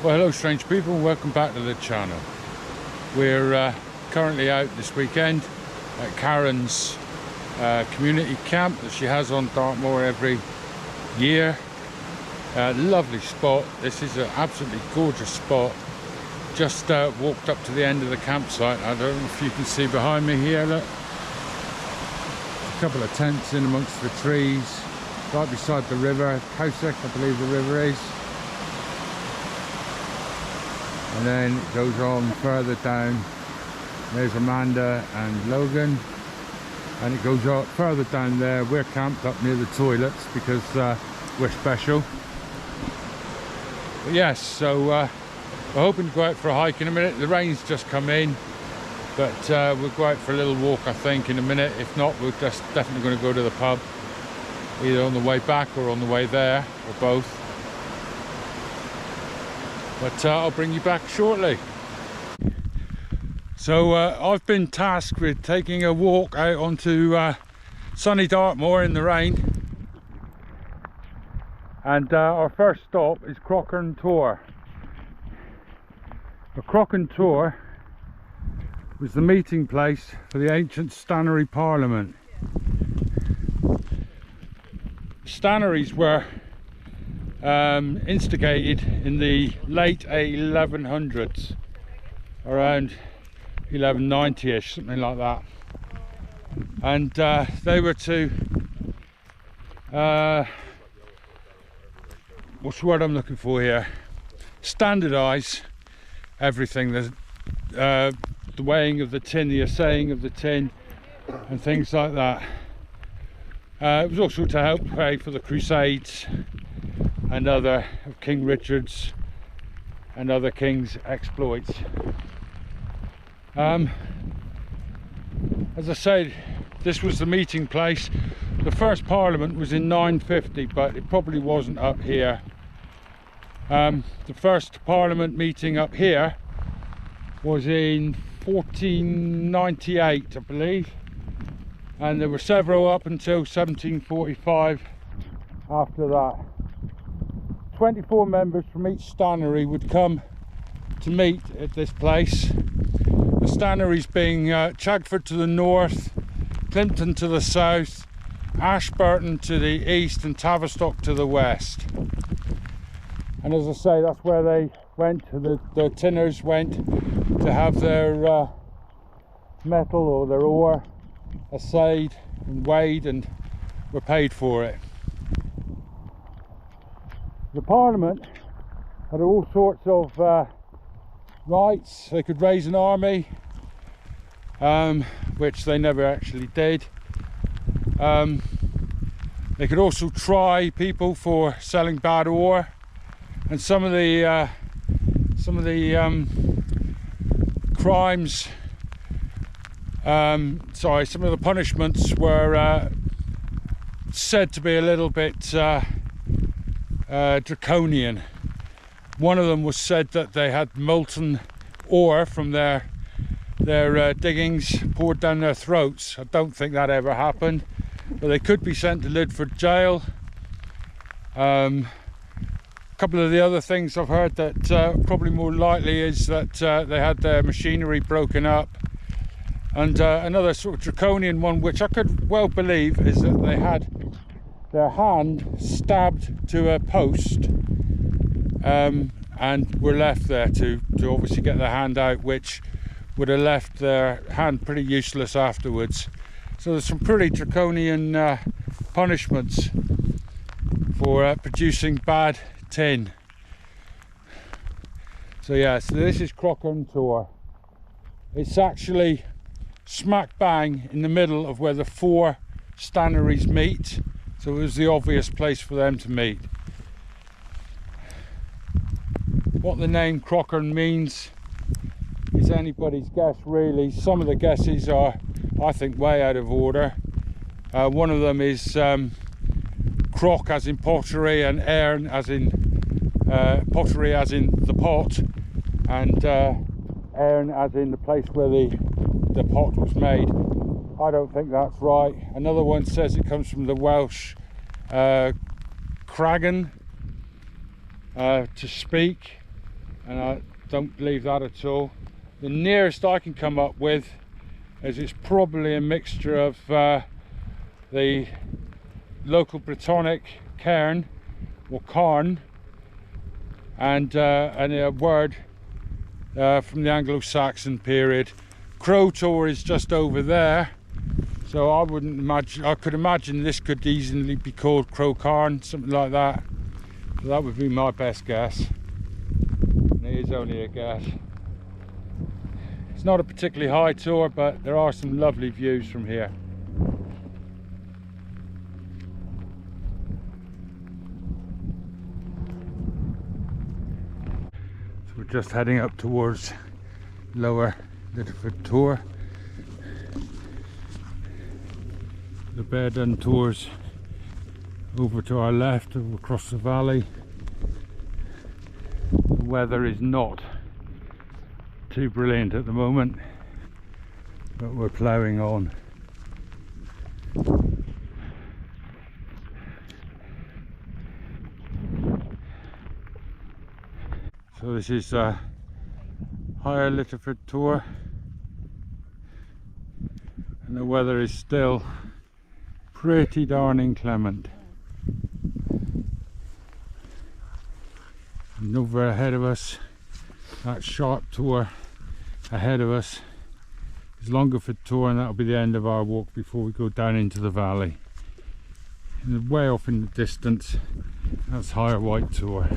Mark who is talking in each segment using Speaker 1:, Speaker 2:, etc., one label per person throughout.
Speaker 1: Well, hello strange people, welcome back to the channel. We're currently out this weekend at Karen's community camp that she has on Dartmoor every year. Lovely spot. This is an absolutely gorgeous spot. Just walked up to the end of the campsite. I don't know if you can see behind me here, look. A couple of tents in amongst the trees, right beside the river, Cossack, I believe the river is. And then it goes on further down. There's Amanda and Logan. And it goes out further down there. We're camped up near the toilets because we're special. But yes, so we're hoping to go out for a hike in a minute. The rain's just come in. But we'll go out for a little walk, I think, in a minute. If not, we're just definitely going to go to the pub. Either on the way back or on the way there, or both. But I'll bring you back shortly. So I've been tasked with taking a walk out onto sunny Dartmoor in the rain. And our first stop is Crochan Tor. The Crochan Tor was the meeting place for the ancient Stannery Parliament. Stannaries were instigated in the late 1100s, around 1190ish, something like that, and they were to what's the word I'm looking for here, standardise everything, the weighing of the tin, the assaying of the tin and things like that. It was also to help pay for the Crusades and other of King Richard's and other kings' exploits. As I said, this was the meeting place. The first parliament was in 950, but it probably wasn't up here. The first parliament meeting up here was in 1498, I believe, and there were several up until 1745 after that. 24 members from each stannery would come to meet at this place. The stannaries being Chagford to the north, Clinton to the south, Ashburton to the east and Tavistock to the west. And as I say, that's where they went, the tinners went to have their metal or their ore assayed and weighed and were paid for it. The Parliament had all sorts of rights. They could raise an army, which they never actually did. They could also try people for selling bad ore, and some of the crimes, some of the punishments were said to be a little bit draconian. One of them was said that they had molten ore from their diggings poured down their throats. I don't think that ever happened, but they could be sent to Lidford jail. A couple of the other things I've heard that probably more likely is that they had their machinery broken up, and another sort of draconian one, which I could well believe, is that they had their hand stabbed to a post and were left there to obviously get their hand out, which would have left their hand pretty useless afterwards. So there's some pretty draconian punishments for producing bad tin. So yeah, so this is Crocker Tor. It's actually smack bang in the middle of where the 4 stannaries meet, so it was the obvious place for them to meet. What the name Crocker means is anybody's guess really. Some of the guesses are, I think, way out of order. One of them is crock as in pottery, and airn as in pottery as in the pot, and airn as in the place where the pot was made. I don't think that's right. Another one says it comes from the Welsh cragan, to speak, and I don't believe that at all. The nearest I can come up with is it's probably a mixture of the local Brittonic cairn or carn and a word from the Anglo-Saxon period. Crow Tor is just over there, so I wouldn't imagine. I could imagine this could easily be called Crow Carn, something like that. So that would be my best guess. And it is only a guess. It's not a particularly high tour, but there are some lovely views from here. So we're just heading up towards Lower Littleford Tor. The Bearden Tor's over to our left, over across the valley. The weather is not too brilliant at the moment, but we're ploughing on. So this is Higher Littleford Tor, and the weather is still pretty darn inclement. And over ahead of us, that sharp tor ahead of us is Longford Tor, and that'll be the end of our walk before we go down into the valley. And way off in the distance, that's Higher White Tor.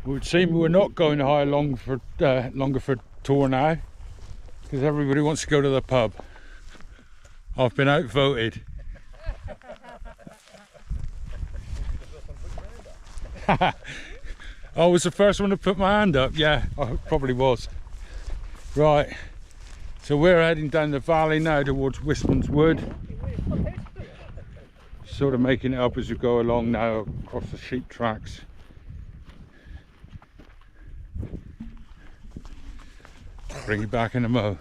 Speaker 1: It would seem we're not going to Higher Longford Tor now, because everybody wants to go to the pub. I've been outvoted. I was the first one to put my hand up. Yeah, I probably was. Right, so we're heading down the valley now towards Wisman's Wood. Sort of making it up as we go along now across the sheep tracks. Bring you back in a mo.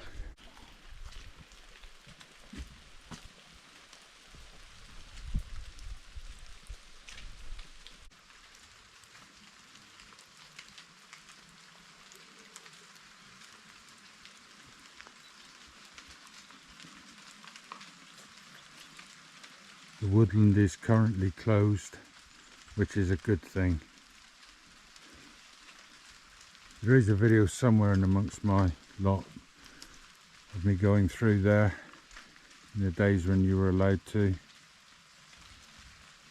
Speaker 1: The woodland is currently closed, which is a good thing. There is a video somewhere in amongst my lot of me going through there in the days when you were allowed to,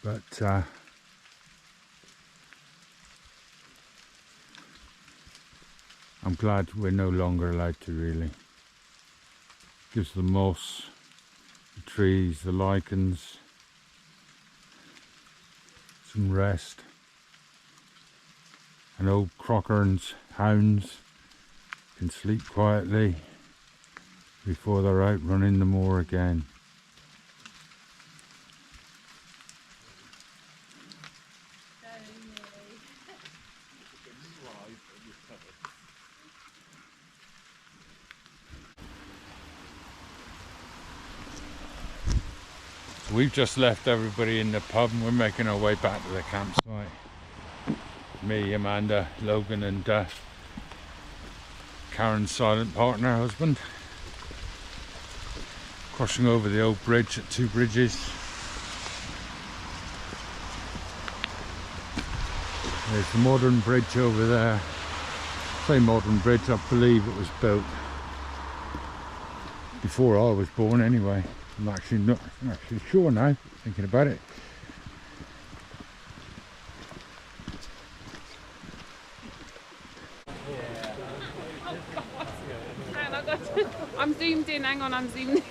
Speaker 1: but I'm glad we're no longer allowed to, really. Gives the moss, the trees, the lichens some rest, and old Crocker's hounds can sleep quietly before they're out running the moor again. We've just left everybody in the pub and we're making our way back to the campsite. Me, Amanda, Logan and Karen's silent partner, husband. Crossing over the old bridge at Two Bridges. There's the modern bridge over there. Same modern bridge, I believe it was built before I was born anyway. I'm actually not actually sure now, thinking about it.
Speaker 2: I'm zoomed in, hang on, I'm zoomed in.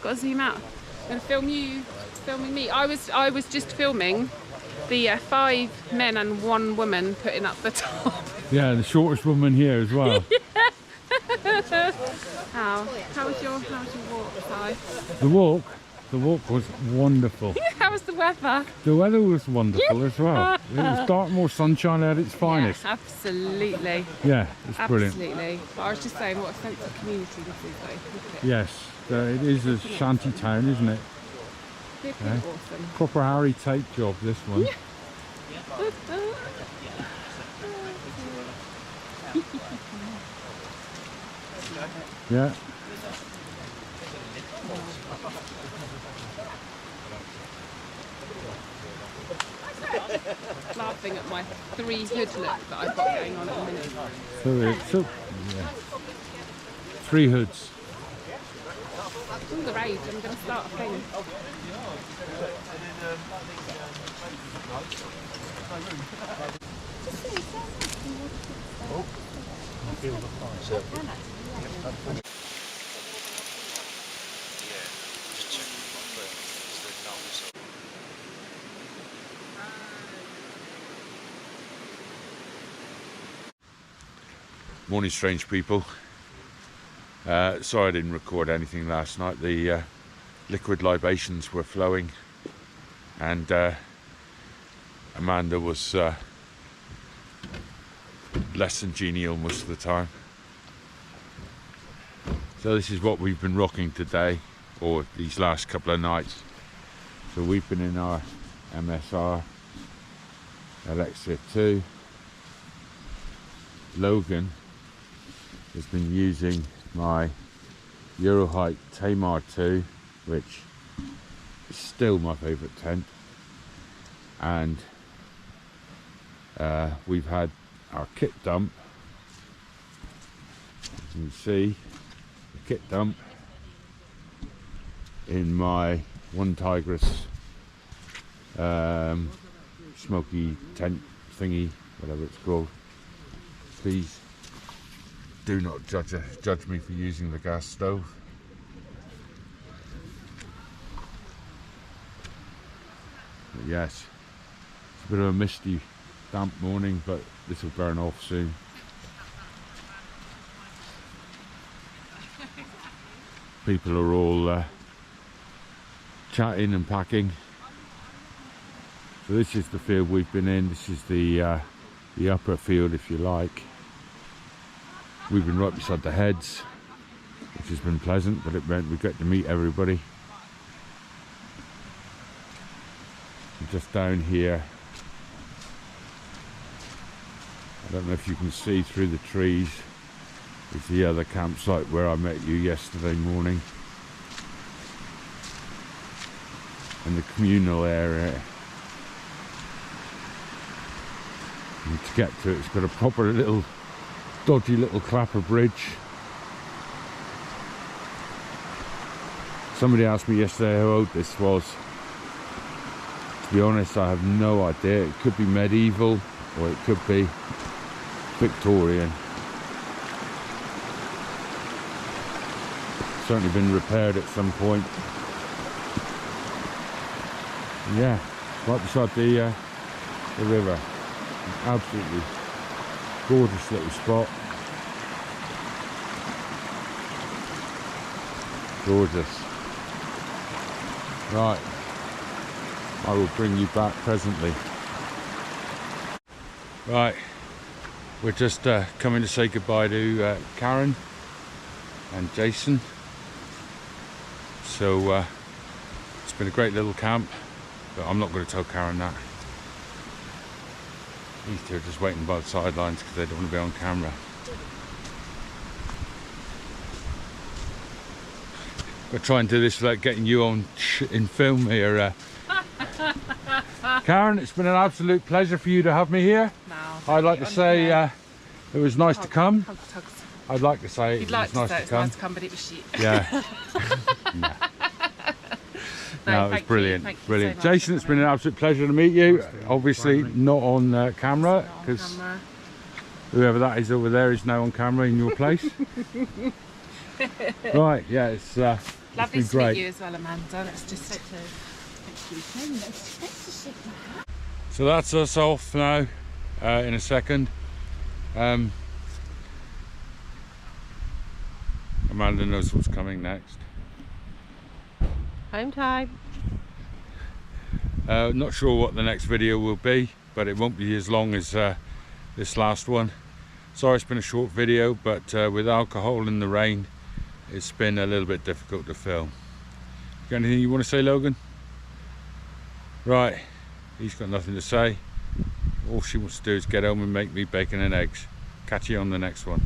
Speaker 2: Got to zoom out. I'm going to film you, filming me. I was just filming the 5 men and 1 woman putting up the top.
Speaker 1: Yeah, the shortest woman here as well.
Speaker 2: How was your walk, Si?
Speaker 1: The walk was wonderful.
Speaker 2: How was the weather?
Speaker 1: The weather was wonderful as well. It was Dartmoor sunshine at its finest.
Speaker 2: Yeah, absolutely.
Speaker 1: Yeah, it's brilliant.
Speaker 2: Absolutely. But I was just saying what a sense of community this is though.
Speaker 1: Yes, it is a shanty town, isn't it?
Speaker 2: It's pretty awesome.
Speaker 1: Proper Harry Tate job, this one. Yeah.
Speaker 2: Laughing at my 3 hood look that I've got going on at the minute.
Speaker 1: So yeah. 3 hoods.
Speaker 2: All the rage, I'm going to start a thing.
Speaker 1: Morning, strange people. Sorry I didn't record anything last night. The liquid libations were flowing and Amanda was less than genial most of the time. So this is what we've been rocking today, or these last couple of nights. So we've been in our MSR, Alexa 2. Logan has been using my Eurohike Tamar 2, which is still my favourite tent, and we've had our kit dump. As you can see, the kit dump in my One Tigress smoky tent thingy, whatever it's called. Please do not judge me for using the gas stove. But yes, it's a bit of a misty, damp morning, but this will burn off soon. People are all chatting and packing. So this is the field we've been in. This is the upper field, if you like. We've been right beside the heads, which has been pleasant, but it meant we get to meet everybody. And just down here, I don't know if you can see through the trees, is the other campsite where I met you yesterday morning. And the communal area. And to get to it, it's got a proper little dodgy little clapper bridge. Somebody asked me yesterday how old this was. To be honest, I have no idea. It could be medieval or it could be Victorian. Certainly been repaired at some point. Yeah, right beside the river. Absolutely gorgeous little spot. Gorgeous. Right, I will bring you back presently. Right, we're just coming to say goodbye to Karen and Jason. So it's been a great little camp, but I'm not going to tell Karen that. These two are just waiting by the sidelines because they don't want to be on camera. I'll try and do this without getting you on in film here, Karen, it's been an absolute pleasure for you to have me here.
Speaker 2: No,
Speaker 1: I'd like to say it was nice to come.
Speaker 2: Hugs.
Speaker 1: I'd like to say
Speaker 2: You'd
Speaker 1: it
Speaker 2: like
Speaker 1: was
Speaker 2: to say it's nice to come, but it was shit.
Speaker 1: Yeah. No, it was brilliant.
Speaker 2: Thank you
Speaker 1: Brilliant.
Speaker 2: so much
Speaker 1: Jason,
Speaker 2: for
Speaker 1: it's been an absolute pleasure to meet you. Obviously not on camera,
Speaker 2: Not on
Speaker 1: because
Speaker 2: camera.
Speaker 1: whoever that is over there is now on camera in your place. Right, yeah, it's
Speaker 2: Lovely
Speaker 1: been
Speaker 2: to
Speaker 1: great.
Speaker 2: meet you as well, Amanda. Let's just
Speaker 1: So that's us off now in a second. Amanda knows what's coming next.
Speaker 2: home time.
Speaker 1: Not sure what the next video will be, but it won't be as long as this last one. Sorry it's been a short video, but with alcohol in the rain it's been a little bit difficult to film. Got anything you want to say, Logan? Right, he's got nothing to say. All she wants to do is get home and make me bacon and eggs. Catch you on the next one.